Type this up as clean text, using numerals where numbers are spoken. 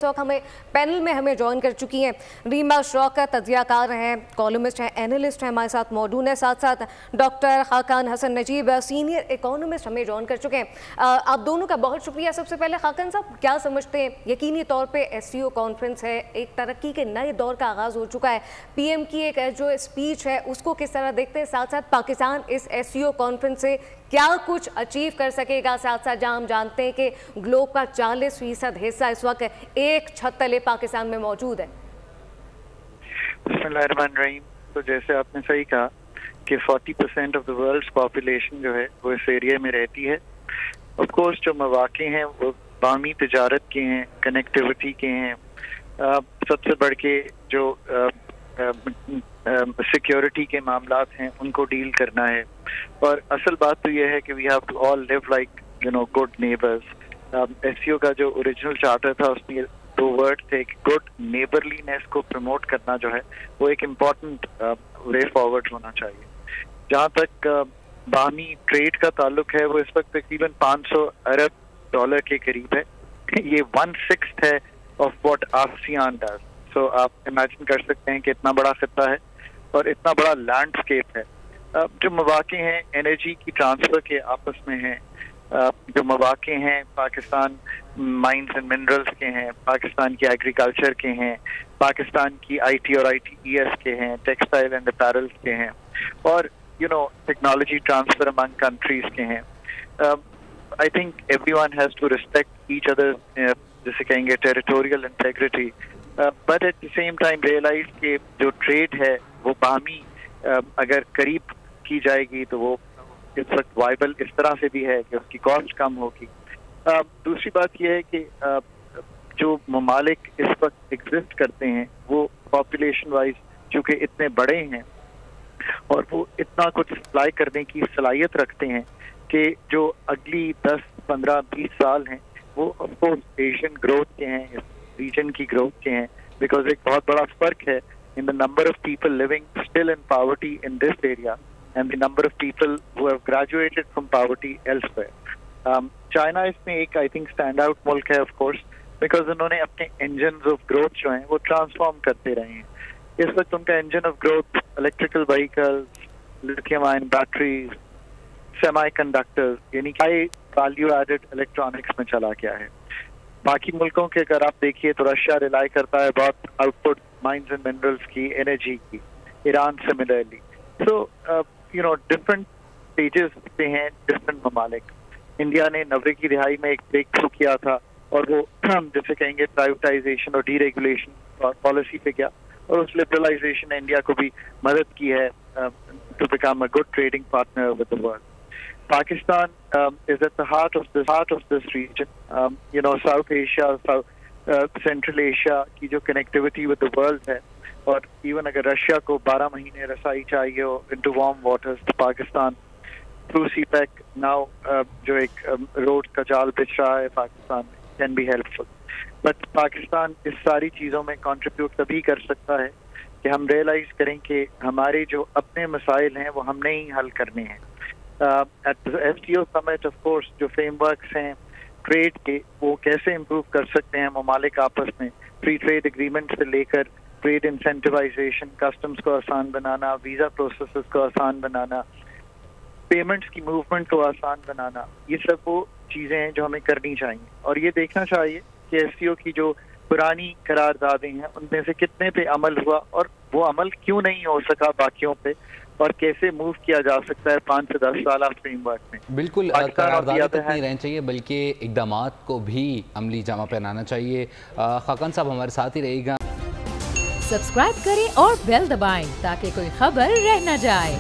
तो हमें पैनल में हमें ज्वाइन कर चुकी हैं रीमा शौकत, तज्जियाकार हैं, कॉलमिस्ट हैं, एनालिस्ट हैं, हमारे साथ मौजूद हैं। साथ साथ doctor Khaqan Hasan Najeeb senior economist हमें ज्वाइन कर चुके हैं। आप दोनों का बहुत शुक्रिया। सबसे पहले खाकान साहब, क्या समझते हैं, यकीनी तौर पे एससीओ कॉन्फ्रेंस है, एक तरक्की के नए दौर का आगाज़ हो चुका है, पीएम की एक जो स्पीच है उसको किस तरह देखते हैं? साथ साथ पाकिस्तान इस एससीओ कॉन्फ्रेंस से क्या कुछ अचीव कर सकेगा? साथ साथ जहाँ हम जानते हैं कि ग्लोब का 40% हिस्सा इस वक्त एक छत तले पाकिस्तान में मौजूद है। बिस्मिल्लाहिर्रहमानिर्रहीम। तो जैसे आपने सही कहा कि 40% ऑफ द वर्ल्ड्स पॉपुलेशन जो है वो इस एरिया में रहती है। ऑफ कोर्स जो मौक़े हैं वो बाहमी तिजारत के हैं, कनेक्टिविटी के हैं, सबसे बढ़ के जो सिक्योरिटी के मामलात हैं उनको डील करना है। और असल बात तो ये है कि we have to all live like good neighbours. SCO का जो ओरिजिनल चार्टर था उसमें दो वर्ड थे कि गुड नेबरलीनेस को प्रमोट करना जो है वो एक इम्पॉर्टेंट वे फॉरवर्ड होना चाहिए। जहाँ तक बाहमी ट्रेड का ताल्लुक है वो इस वक्त तकरीबन 500 अरब डॉलर के करीब है। ये 1/6 है ऑफ व्हाट आसियान डज। सो आप इमेजिन कर सकते हैं कि इतना बड़ा खिता है और इतना बड़ा लैंडस्केप है। जो मौक़े हैं एनर्जी की ट्रांसफर के आपस में हैं, जो मौक़े हैं पाकिस्तान माइंस एंड मिनरल्स के हैं, पाकिस्तान की एग्रीकल्चर के हैं, पाकिस्तान की आईटी और आईटीईएस के हैं, टेक्सटाइल एंड अपैरल्स के हैं, और टेक्नोलॉजी ट्रांसफर अमंग कंट्रीज के हैं। I think everyone has to respect each other, जैसे कहेंगे territorial integrity, but at the same time realise के जो ट्रेड है वो बाहमी अगर करीब की जाएगी तो वो इस वक्त वाइबल इस तरह से भी है कि उसकी कॉस्ट कम होगी। दूसरी बात यह है कि जो ममालिक इस वक्त एग्जिस्ट करते हैं वो पॉपुलेशन वाइज चूँकि इतने बड़े हैं और वो इतना कुछ सप्लाई करने की सलाहियत रखते हैं कि जो अगली 10, 15, 20 साल हैं वो ऑफकोर्स एशियन ग्रोथ के हैं, रीजन की ग्रोथ के हैं, बिकॉज एक बहुत बड़ा फर्क है in the number of people living still in poverty in this area and the number of people who have graduated from poverty elsewhere. China इसमें एक I think stand out मुल्क है of course because उन्होंने अपने engines of growth जो हैं वो transform करते रहे हैं। इस वक्त उनका engine of growth electrical vehicles, lithium ion batteries, semiconductors यानी high value added electronics में चला गया है। बाकी मुल्कों के अगर आप देखिए तो रशिया रिलाई करता है बहुत आउटपुट माइंस एंड मिनरल्स की, एनर्जी की, Iran similarly. So different stages पे हैं डिफरेंट ममालिक। इंडिया ने 90 की दिहाई में एक ब्रेक थ्रू किया था और वो जैसे कहेंगे प्राइवेटाइजेशन और डीरेगुलेशन पॉलिसी पे गया, और उस लिबरलाइजेशन ने इंडिया को भी मदद की है to become a good trading partner with the world. Pakistan is at the heart of this region. South Asia, Central Asia की जो connectivity with the world है, और even अगर रशिया को 12 महीने रसाई चाहिए हो into warm waters तो पाकिस्तान through CPEC now जो एक रोड का जाल बिछ रहा है पाकिस्तान में can be helpful. But Pakistan इस सारी चीज़ों में contribute तभी कर सकता है कि हम realize करें कि हमारे जो अपने मसाइल हैं वो हमने ही हल करने हैं। At the STO summit of course जो frameworks हैं ट्रेड के वो कैसे इम्प्रूव कर सकते हैं ममालिक आपस में, फ्री ट्रेड एग्रीमेंट से लेकर ट्रेड इंसेंटिवाइजेशन, कस्टम्स को आसान बनाना, वीज़ा प्रोसेसेस को आसान बनाना, पेमेंट्स की मूवमेंट को आसान बनाना, ये सब वो चीज़ें हैं जो हमें करनी चाहिए। और ये देखना चाहिए कि STO की जो पुरानी करारदादें हैं उनमें से कितने पे अमल हुआ और वो अमल क्यों नहीं हो सका बाकियों पे, और कैसे मूव किया जा सकता है 5 से 10 साल फ्रेमवर्क में। बिल्कुल करारदादें तक नहीं रहनी चाहिए बल्कि इक़दामात को भी अमली जामा पहनाना चाहिए। खाकान साहब हमारे साथ ही रहेगा। सब्सक्राइब करें और बेल दबाएं ताकि कोई खबर रह न जाए।